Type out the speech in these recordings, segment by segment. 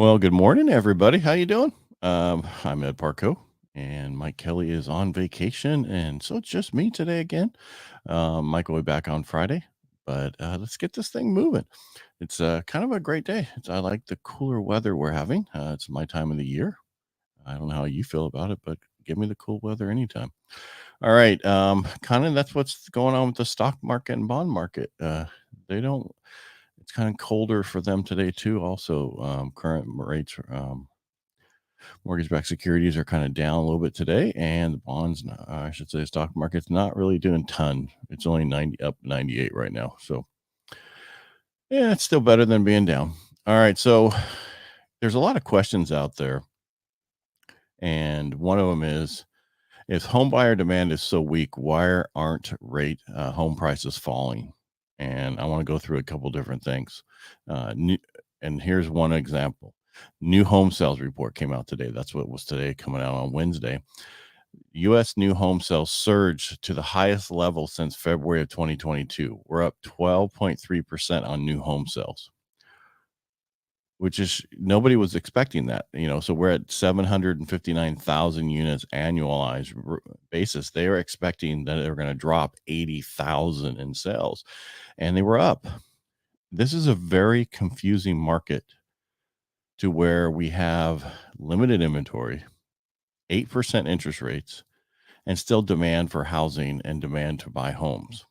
Well, good morning, everybody. How you doing? I'm Ed Parcaut, and Mike Kelly is on vacation, and so it's just me today again. Mike will be back on Friday, but let's get this thing moving. It's kind of a great day. I like the cooler weather we're having. It's my time of the year. I don't know how you feel about it, but give me the cool weather anytime. All right, kind of that's what's going on with the stock market and bond market. They don't. It's kind of colder for them today too. Also, current rates. Mortgage-backed securities are kind of down a little bit today, and the bonds, I should say, the stock market's not really doing ton. It's only 90 up 98 right now. So yeah, it's still better than being down. All right, so there's a lot of questions out there, and one of them is if home buyer demand is so weak, why aren't home prices falling? And I want to go through a couple different things. New, and here's one example. New home sales report came out today. That's what was today, coming out on Wednesday. U.S. new home sales surged to the highest level since February of 2022. We're up 12.3% on new home sales, which is nobody was expecting that. So we're at 759,000 units annualized basis. They were expecting that they were going to drop 80,000 in sales, and they were up. This is a very confusing market to where we have limited inventory, 8% interest rates, and still demand for housing and demand to buy homes.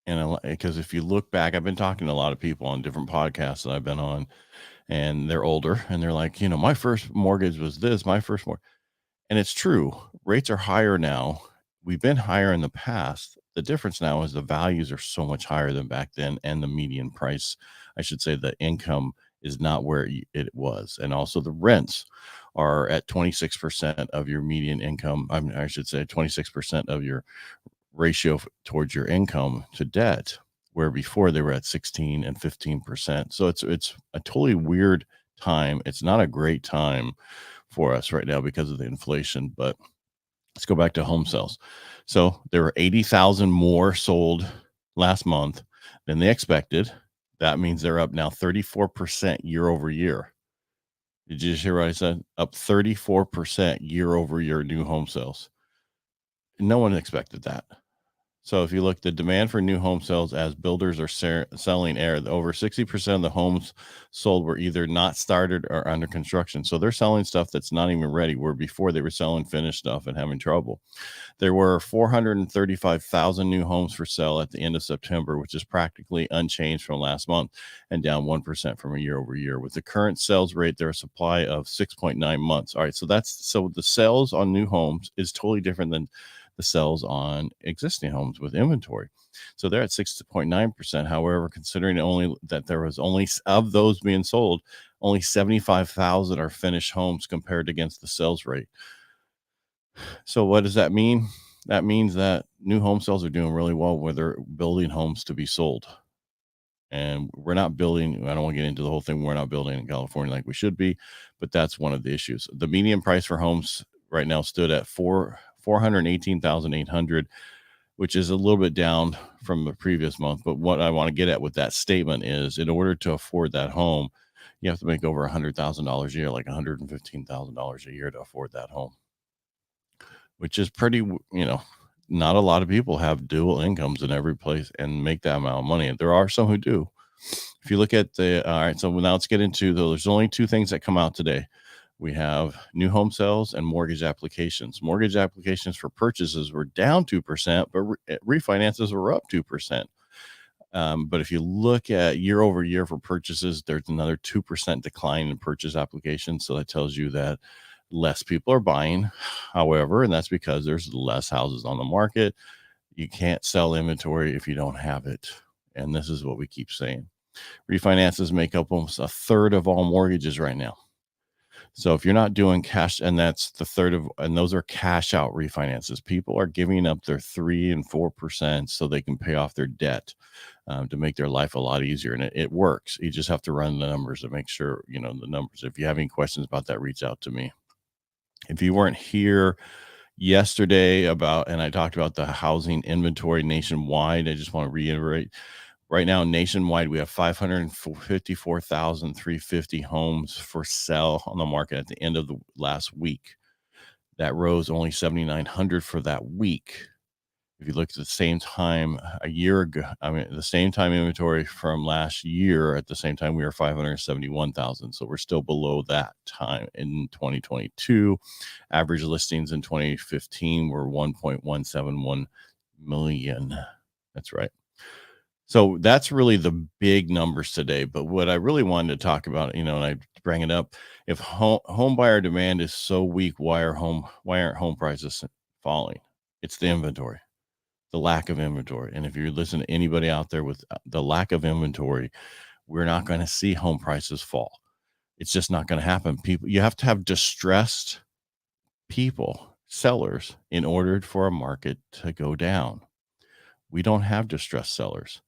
And because if you look back, I've been talking to a lot of people on different podcasts that I've been on, and they're older, and they're like, my first mortgage was this, my first mortgage. And it's true. Rates are higher now. We've been higher in the past. The difference now is the values are so much higher than back then, and the median price, I should say, the income is not where it was. And also the rents are at 26% of your median income. I should say 26% of your ratio towards your income to debt, where before they were at 16 and 15%. So it's a totally weird time. It's not a great time for us right now because of the inflation. But let's go back to home sales. So there were 80,000 more sold last month than they expected. That means they're up now 34% year over year. Did you just hear what I said? Up 34% year over year new home sales. No one expected that. So if you look, the demand for new home sales as builders are selling over 60% of the homes sold were either not started or under construction. So they're selling stuff that's not even ready, where before they were selling finished stuff and having trouble. There were 435,000 new homes for sale at the end of September, which is practically unchanged from last month and down 1% from a year over year. With the current sales rate, there's a supply of 6.9 months. All right, so the sales on new homes is totally different than the sales on existing homes with inventory. So they're at 6.9%. However, considering only that there was only of those being sold, only 75,000 are finished homes compared against the sales rate. So what does that mean? That means that new home sales are doing really well where they're building homes to be sold. And we're not building, I don't want to get into the whole thing. We're not building in California like we should be, but that's one of the issues. The median price for homes right now stood at 418,800, which is a little bit down from the previous month. But what I want to get at with that statement is, in order to afford that home, you have to make over $100,000 a year, like $115,000 a year to afford that home, which is pretty, not a lot of people have dual incomes in every place and make that amount of money. And there are some who do. If you look at all right, so now let's get into there's only two things that come out today. We have new home sales and mortgage applications. Mortgage applications for purchases were down 2%, but refinances were up 2%. But if you look at year over year for purchases, there's another 2% decline in purchase applications. So that tells you that less people are buying. However, and that's because there's less houses on the market. You can't sell inventory if you don't have it. And this is what we keep saying. Refinances make up almost a third of all mortgages right now. So if you're not doing cash, and that's the third of, and those are cash out refinances, people are giving up their 3 and 4% so they can pay off their debt to make their life a lot easier. And it works. You just have to run the numbers to make sure, the numbers. If you have any questions about that, reach out to me. If you weren't here yesterday and I talked about the housing inventory nationwide, I just want to reiterate, Right now, nationwide, we have 554,350 homes for sale on the market at the end of the last week. That rose only 7,900 for that week. If you look at the same time a year ago, I mean, the same time inventory from last year, at the same time, we were 571,000. So we're still below that time in 2022. Average listings in 2015 were 1.171 million. That's right. So that's really the big numbers today. But what I really wanted to talk about, and I bring it up, if home buyer demand is so weak, why aren't home prices falling? It's the inventory, the lack of inventory. And if you listen to anybody out there with the lack of inventory, we're not going to see home prices fall. It's just not going to happen. You have to have distressed people, sellers, in order for a market to go down. We don't have distressed sellers.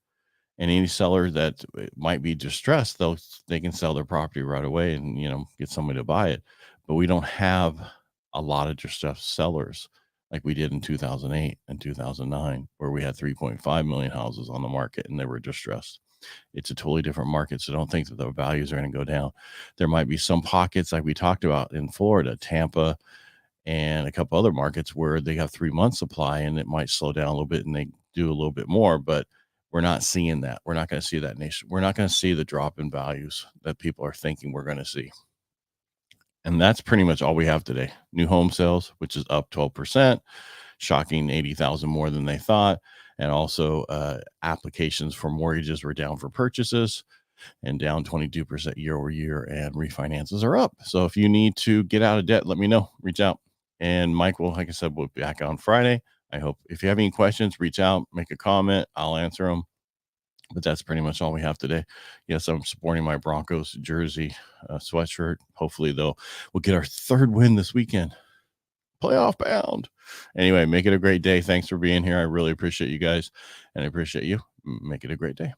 And any seller that might be distressed, they can sell their property right away and get somebody to buy it. But we don't have a lot of distressed sellers like we did in 2008 and 2009, where we had 3.5 million houses on the market and they were distressed. It's a totally different market, so don't think that the values are going to go down. There might be some pockets like we talked about in Florida, Tampa, and a couple other markets where they have 3 months supply and it might slow down a little bit and they do a little bit more, but we're not seeing that. We're not going to see that nation. We're not going to see the drop in values that people are thinking we're going to see. And that's pretty much all we have today. New home sales, which is up 12%, shocking 80,000 more than they thought. And also applications for mortgages were down for purchases and down 22% year over year, and refinances are up. So if you need to get out of debt, let me know, reach out. And Mike will, like I said, we'll be back on Friday. I hope if you have any questions, reach out, make a comment, I'll answer them. But that's pretty much all we have today. Yes, I'm supporting my Broncos jersey sweatshirt. Hopefully we'll get our third win this weekend. Playoff bound. Anyway, make it a great day. Thanks for being here. I really appreciate you guys, and I appreciate you. Make it a great day.